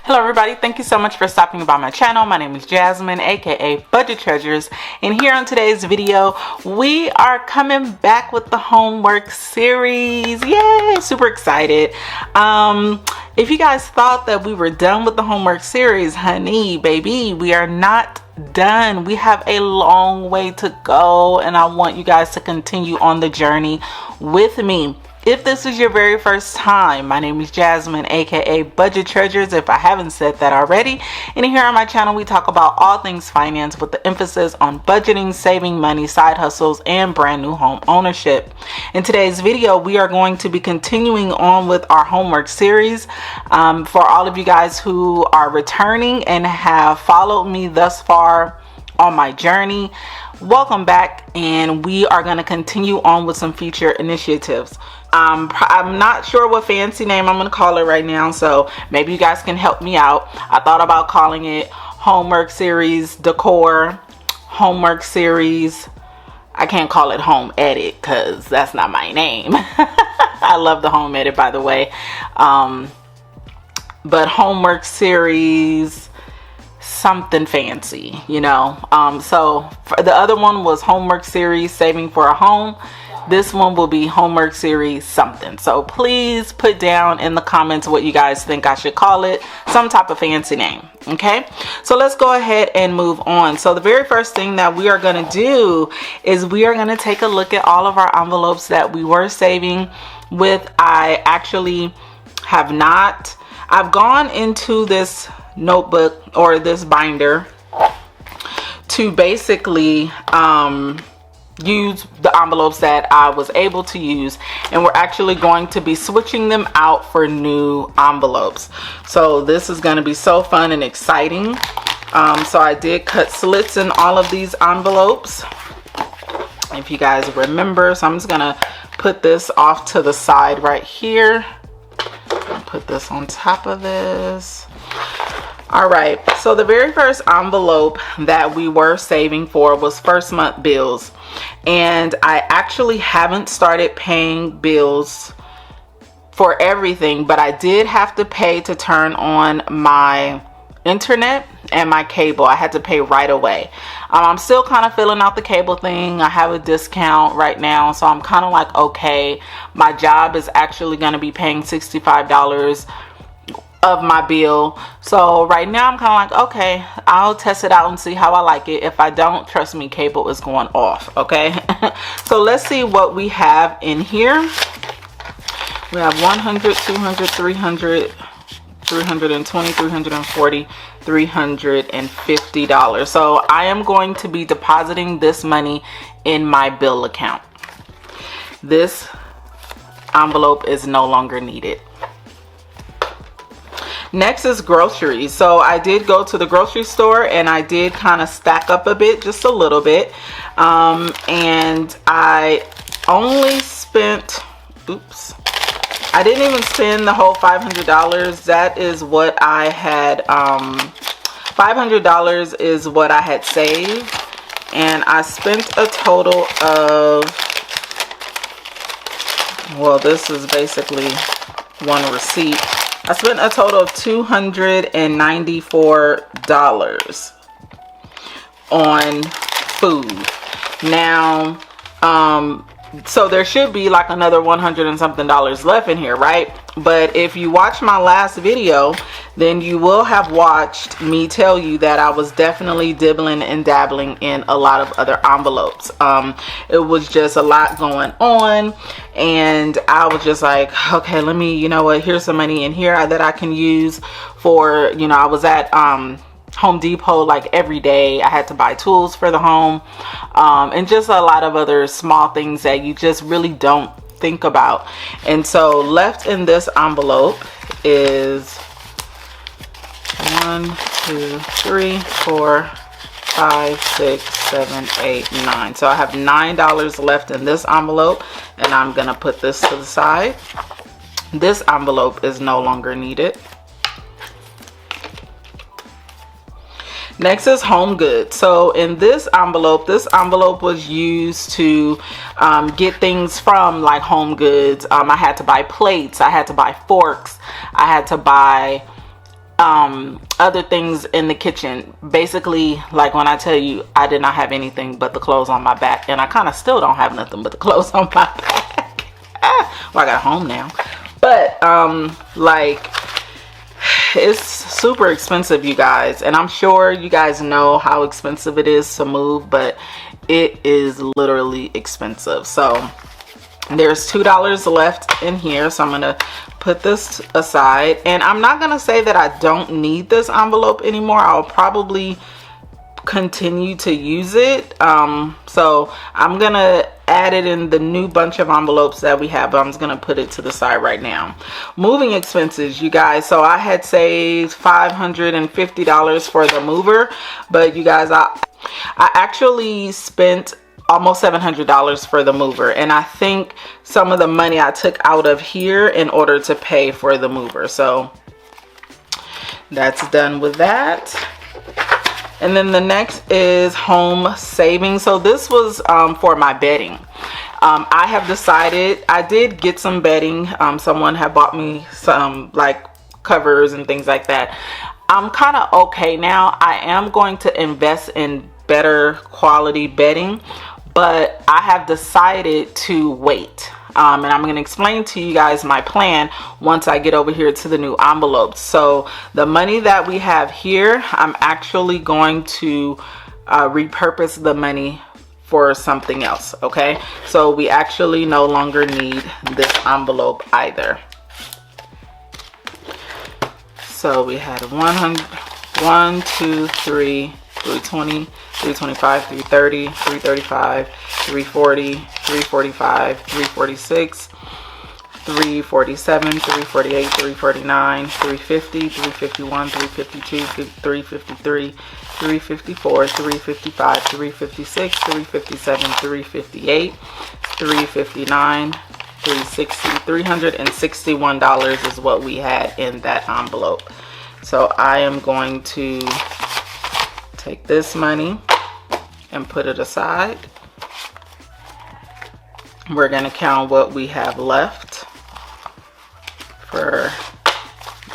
Hello everybody, thank you so much for stopping by my channel. My name is Jasmine, aka Budget Treasures, and here on today's video we are coming back with the homework series. Yay, super excited. If you guys thought that we were done with the homework series, honey baby, we are not done. We have a long way to go, and I want you guys to continue on the journey with me. If this is your very first time, my name is Jasmine, aka Budget Treasures, if I haven't said that already. And here on my channel, we talk about all things finance with the emphasis on budgeting, saving money, side hustles, and brand new home ownership. In today's video, we are going to be continuing on with our homework series. For all of you guys who are returning and have followed me thus far on my journey, welcome back, and we are going to continue on with some future initiatives. I'm not sure what fancy name I'm going to call it right now, so maybe you guys can help me out. I thought about calling it homework series Decor, homework series, I can't call it home edit because that's not my name. I love the home edit, by the way, but homework series something fancy, you know. So for the other one was homework series saving for a home. This one will be homework series something. So please put down in the comments what you guys think I should call it, some type of fancy name. Okay, so let's go ahead and move on. So the very first thing that we are going to do is we are going to take a look at all of our envelopes that we were saving with. I actually have not, I've gone into this notebook or this binder to basically use the envelopes that I was able to use, and we're actually going to be switching them out for new envelopes. So this is going to be so fun and exciting. So I did cut slits in all of these envelopes, if you guys remember. So I'm just gonna put this off to the side right here and put this on top of this. All right, so the very first envelope that we were saving for was first month bills, and I actually haven't started paying bills for everything, but I did have to pay to turn on my internet and my cable. I had to pay right away. I'm still kind of filling out the cable thing. I have a discount right now, so I'm kind of like, okay, my job is actually going to be paying $65 of my bill. So right now I'm kind of like, okay, I'll test it out and see how I like it. If I don't, trust me, cable is going off. Okay. So let's see what we have in here. We have 100, 200, 300, 320, 340, $350. So I am going to be depositing this money in my bill account. This envelope is no longer needed. Next is groceries. So I did go to the grocery store and I did kind of stack up a bit, just a little bit. And I only spent, oops, I didn't even spend the whole $500. That is what I had, $500 is what I had saved. And I spent a total of, well, this is basically one receipt. I spent a total of $294 on food. Now, so there should be like another $100 and something left in here, right? But if you watch my last video, then you will have watched me tell you that I was definitely dibbling and dabbling in a lot of other envelopes. It was just a lot going on, and I was just like, okay, let me, you know what, here's some money in here that I can use for, you know, I was at Home Depot like every day. I had to buy tools for the home, and just a lot of other small things that you just really don't think about. And so left in this envelope is 1, 2, 3, 4, 5, 6, 7, 8, 9. So I have $9 left in this envelope, and I'm gonna put this to the side. This envelope is no longer needed. Next is home goods. So in this envelope was used to get things from like Home Goods. I had to buy plates, I had to buy forks, I had to buy other things in the kitchen. Basically, like when I tell you I did not have anything but the clothes on my back, and I kind of still don't have nothing but the clothes on my back. Well, I got a home now, but like, it's super expensive, you guys, and I'm sure you guys know how expensive it is to move, but it is literally expensive. So there's $2 left in here, so I'm gonna put this aside, and I'm not gonna say that I don't need this envelope anymore. I'll probably continue to use it, so I'm gonna add it in the new bunch of envelopes that we have, but I'm just gonna put it to the side right now. Moving expenses, you guys. So I had saved $550 for the mover, but you guys, I actually spent almost $700 for the mover, and I think some of the money I took out of here in order to pay for the mover. So that's done with that. And then the next is home savings. So this was for my bedding. I have decided, I did get some bedding. Someone had bought me some like covers and things like that. I'm kind of okay now. I am going to invest in better quality bedding, but I have decided to wait. And I'm going to explain to you guys my plan once I get over here to the new envelopes. So the money that we have here, I'm actually going to repurpose the money for something else. Okay, so we actually no longer need this envelope either. So we had 100, 1, 2, 3, 320, 325, 330, 335, 340, 345, 346, 347, 348, 349, 350, 351, 352, 353, 354, 355, 356, 357, 358, 359, 360, $361 is what we had in that envelope. So I am going to take this money and put it aside. We're going to count what we have left for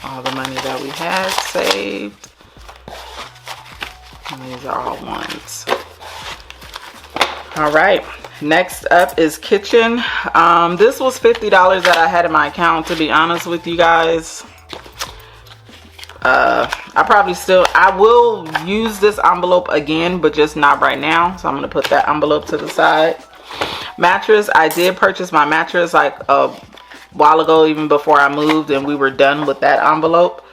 all the money that we had saved. And these are all ones. All right, next up is kitchen. This was $50 that I had in my account, to be honest with you guys. I will use this envelope again, but just not right now. So I'm going to put that envelope to the side. Mattress, I did purchase my mattress like a while ago, even before I moved, and we were done with that envelope.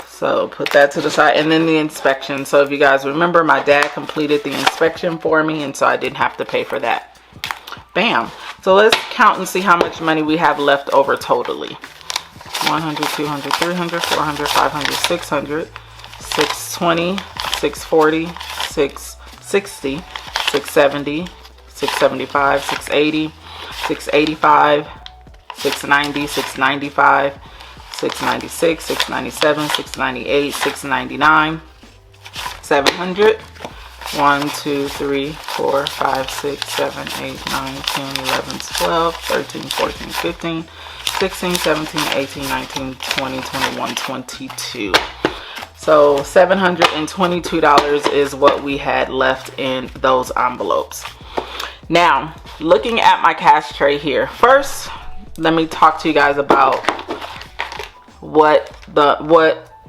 So put that to the side. And then the inspection. So if you guys remember, my dad completed the inspection for me, and so I didn't have to pay for that. Bam. So let's count and see how much money we have left over totally. 100, 200, 300, 400, 500, 600, 620, 640, 660, 670, 675, 680, 685, 690, 695, 696, 697, 698, 699, 700. 1, 2, 3, 4, 5, 6, 7, 8, 9, 10, 11, 12, 13, 14, 15, 16, 17, 18, 19, 20, 21, 22. So $722 is what we had left in those envelopes. Now, looking at my cash tray here, first let me talk to you guys about what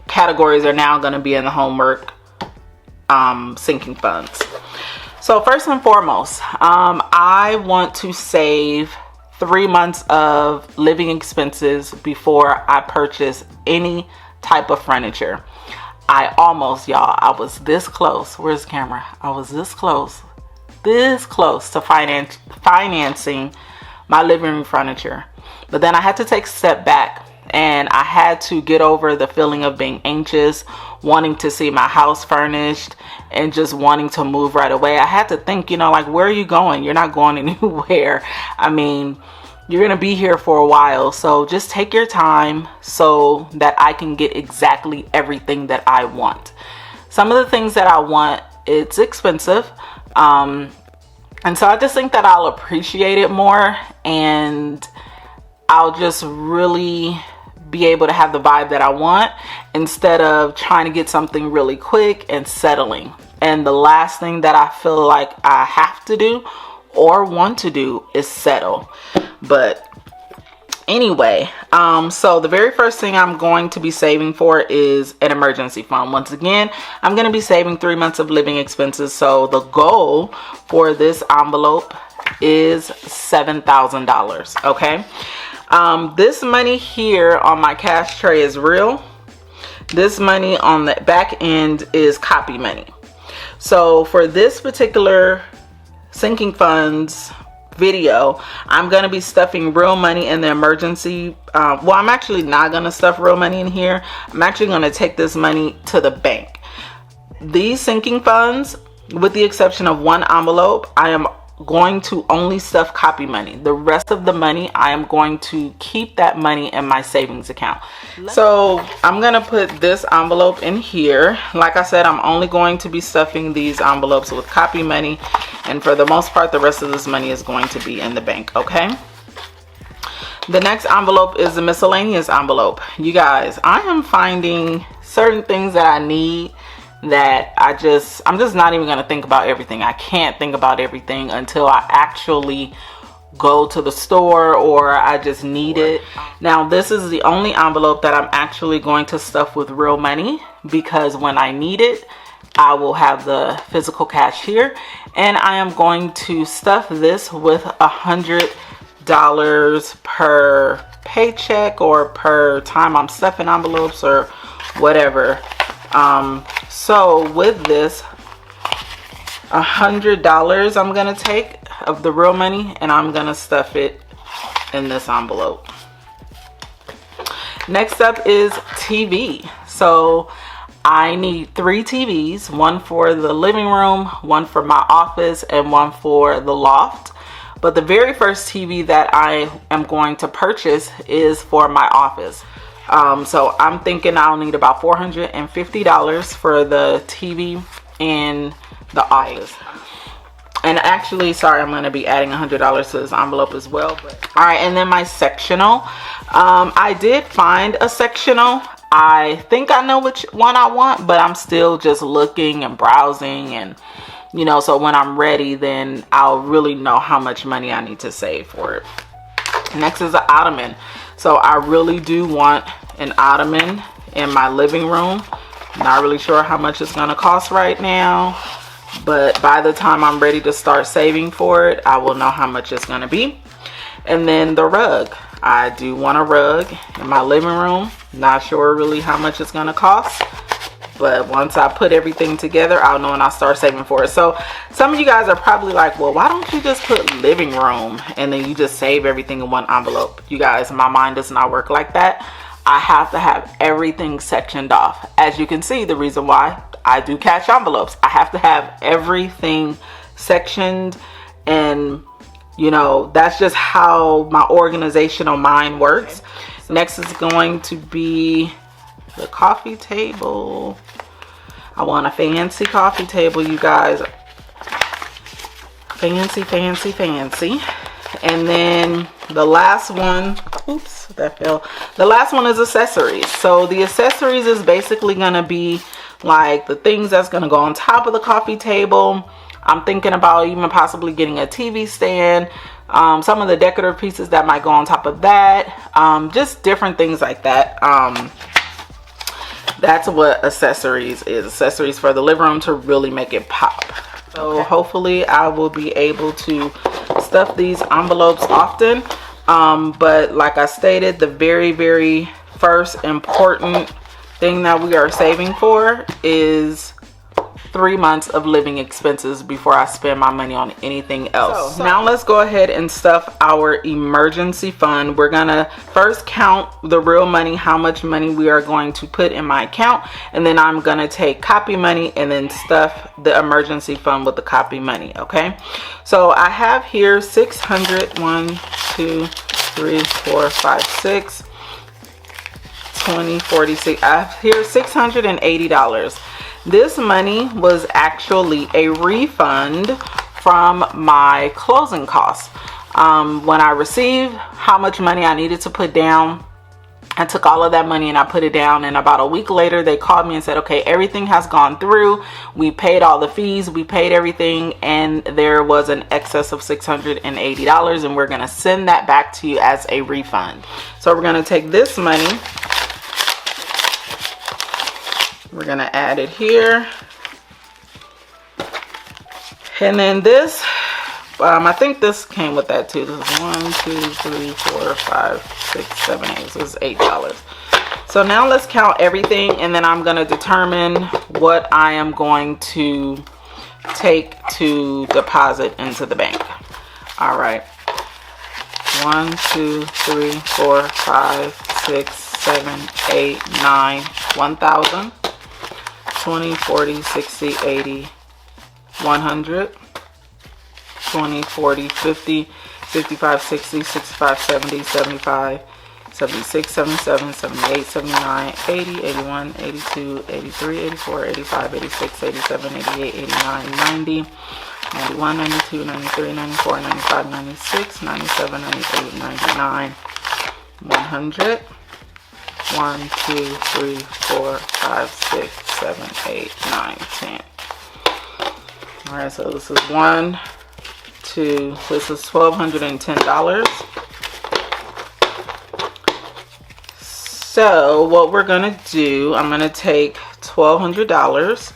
categories are now going to be in the homework sinking funds. So first and foremost, I want to save 3 months of living expenses before I purchase any type of furniture. I was this close. Where's the camera? I was this close to financing my living room furniture. But then I had to take a step back, and I had to get over the feeling of being anxious, wanting to see my house furnished, and just wanting to move right away. I had to think, like, where are you going? You're not going anywhere. I mean, you're going to be here for a while. So just take your time so that I can get exactly everything that I want. Some of the things that I want, it's expensive. And so I just think that I'll appreciate it more, and I'll just really be able to have the vibe that I want instead of trying to get something really quick and settling. And the last thing that I feel like I have to do or want to do is settle. But anyway, so the very first thing I'm going to be saving for is an emergency fund. Once again, I'm going to be saving 3 months of living expenses. So the goal for this envelope is $7,000. Okay. This money here on my cash tray is real. This money on the back end is copy money. So for this particular sinking funds video, I'm going to be stuffing real money in the emergency. Well, I'm actually not going to stuff real money in here. I'm actually going to take this money to the bank. These sinking funds, with the exception of one envelope, I am going to only stuff copy money. The rest of the money, I am going to keep that money in my savings account. So I'm going to put this envelope in here. Like I said, I'm only going to be stuffing these envelopes with copy money. And for the most part, the rest of this money is going to be in the bank. Okay. The next envelope is a miscellaneous envelope. You guys, I am finding certain things that I need that I'm just not even going to think about everything. I can't think about everything until I actually go to the store or I just need it. Now, this is the only envelope that I'm actually going to stuff with real money, because when I need it, I will have the physical cash here, and I am going to stuff this with $100 per paycheck or per time I'm stuffing envelopes or whatever. So with this, $100 I'm gonna take of the real money, and I'm gonna stuff it in this envelope. Next up is TV. So I need 3 TVs, one for the living room, one for my office, and one for the loft. But the very first TV that I am going to purchase is for my office. So I'm thinking I'll need about $450 for the TV in the office. And actually, sorry, I'm going to be adding $100 to this envelope as well. All right, and then my sectional. I did find a sectional. I think I know which one I want, but I'm still just looking and browsing, and you know, so when I'm ready, then I'll really know how much money I need to save for it. Next is an ottoman. So I really do want an ottoman in my living room. Not really sure how much it's going to cost right now, but by the time I'm ready to start saving for it, I will know how much it's going to be. And then the rug. I do want a rug in my living room. Not sure really how much it's going to cost, but once I put everything together, I'll know and I'll start saving for it. So some of you guys are probably like, well, why don't you just put living room and then you just save everything in one envelope? You guys, my mind does not work like that. I have to have everything sectioned off. As you can see, the reason why I do cash envelopes, I have to have everything sectioned, and you know, that's just how my organizational mind works. Okay. Next is going to be the coffee table. I want a fancy coffee table, you guys. Fancy, fancy, fancy. And then the last one, oops, that fell. The last one is accessories. So the accessories is basically gonna be like the things that's gonna go on top of the coffee table. I'm thinking about even possibly getting a TV stand, some of the decorative pieces that might go on top of that, just different things like that. That's what accessories is. Accessories for the living room to really make it pop. So hopefully I will be able to stuff these envelopes often. But like I stated, the very, very first important thing that we are saving for is 3 months of living expenses before I spend my money on anything else. So now let's go ahead and stuff our emergency fund. We're gonna first count the real money, how much money we are going to put in my account, and then I'm gonna take copy money and then stuff the emergency fund with the copy money. Okay, so I have here 600, 1, 2, 3, 4, 5, 6, 20, 46. I have here $680. This money was actually a refund from my closing costs. When I received how much money I needed to put down, I took all of that money and I put it down, and about a week later they called me and said, okay, everything has gone through. We paid all the fees, we paid everything, and there was an excess of $680, and we're going to send that back to you as a refund. So we're going to take this money, we're going to add it here, and then this, I think this came with that too. This is 1, 2, 3, 4, 5, 6, 7, 8. So this is $8. So now let's count everything, and then I'm going to determine what I am going to take to deposit into the bank. All right. 1, 2, 3, 4, 5, 6, 7, 8, 9, 1,000, 20, 40, 60, 80, 100. 20, 40, 50, 55, 60, 65, 70, 75, 76, 77, 78, 79, 80, 81, 82, 83, 84, 85, 86, 87, 88, 89, 90, 91, 92, 93, 94, 95, 96, 97, 98, 99, 100. 1, 2, 3, 4, 5, 6, 7, 8, 9, 10. All right, so this is this is $1,210. So what we're gonna do, I'm gonna take $1,200.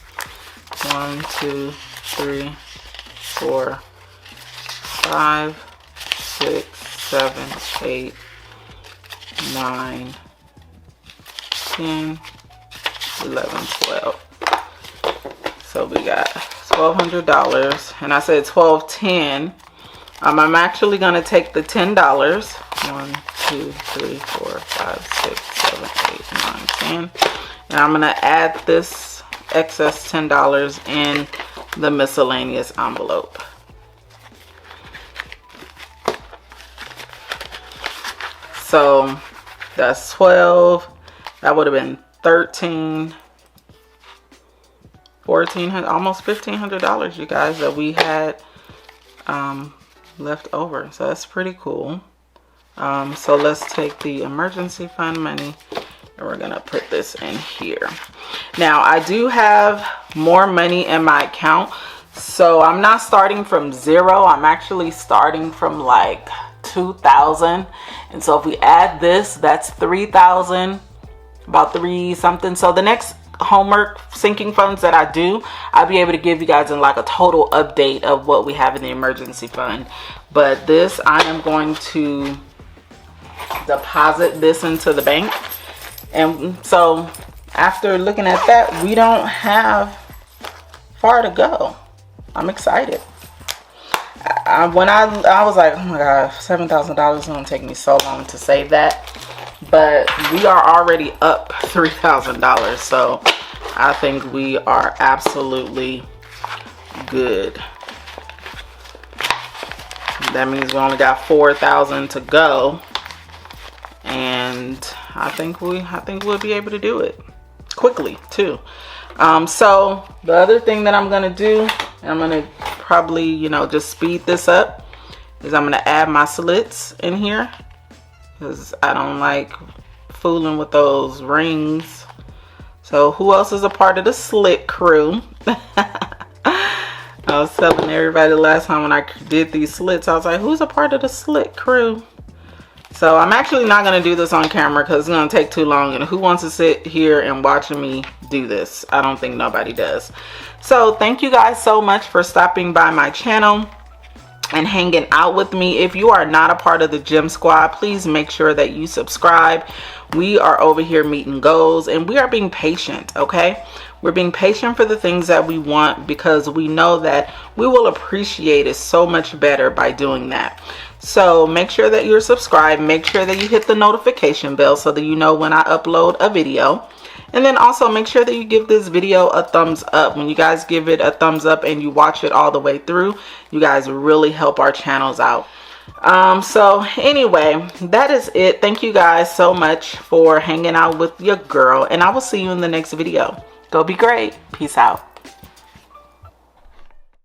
1, 2, 3, 4, 5, 6, 7, 8, 9, 10, 11, 12. So we got $1,200, and I said $1,210. I'm actually going to take the $10. 1, 2, 3, 4, 5, 6, 7, 8, 9, 10. And I'm going to add this excess $10 in the miscellaneous envelope. So that's 12. That would have been 13. $1,400, almost $1,500, you guys, that we had left over. So that's pretty cool. So let's take the emergency fund money and we're gonna put this in here. Now I do have more money in my account, so I'm not starting from zero. I'm actually starting from like 2,000, and so if we add this, that's 3,000, about 3 something. So the next homework sinking funds that I do, I'll be able to give you guys in like a total update of what we have in the emergency fund. But this, I am going to deposit this into the bank, and so after looking at that, we don't have far to go. I'm excited. When I was like, oh my god, $7,000 is gonna take me so long to save that. But we are already up $3,000, so I think we are absolutely good. That means we only got 4,000 to go, and I think we'll be able to do it quickly too. So the other thing that I'm gonna do, and I'm gonna probably, you know, just speed this up, is I'm gonna add my slits in here, because I don't like fooling with those rings. So who else is a part of the slit crew? I was telling everybody the last time when I did these slits, I was like, who's a part of the slit crew? So I'm actually not going to do this on camera because it's going to take too long, and who wants to sit here and watching me do this? I don't think nobody does. So thank you guys so much for stopping by my channel and hanging out with me. If you are not a part of the Gem Squad, please make sure that you subscribe. We are over here meeting goals, and we are being patient, okay? We're being patient for the things that we want, because we know that we will appreciate it so much better by doing that. So make sure that you're subscribed. Make sure that you hit the notification bell so that you know when I upload a video. And then also make sure that you give this video a thumbs up. When you guys give it a thumbs up and you watch it all the way through, you guys really help our channels out. So anyway, that is it. Thank you guys so much for hanging out with your girl, and I will see you in the next video. Go be great. Peace out.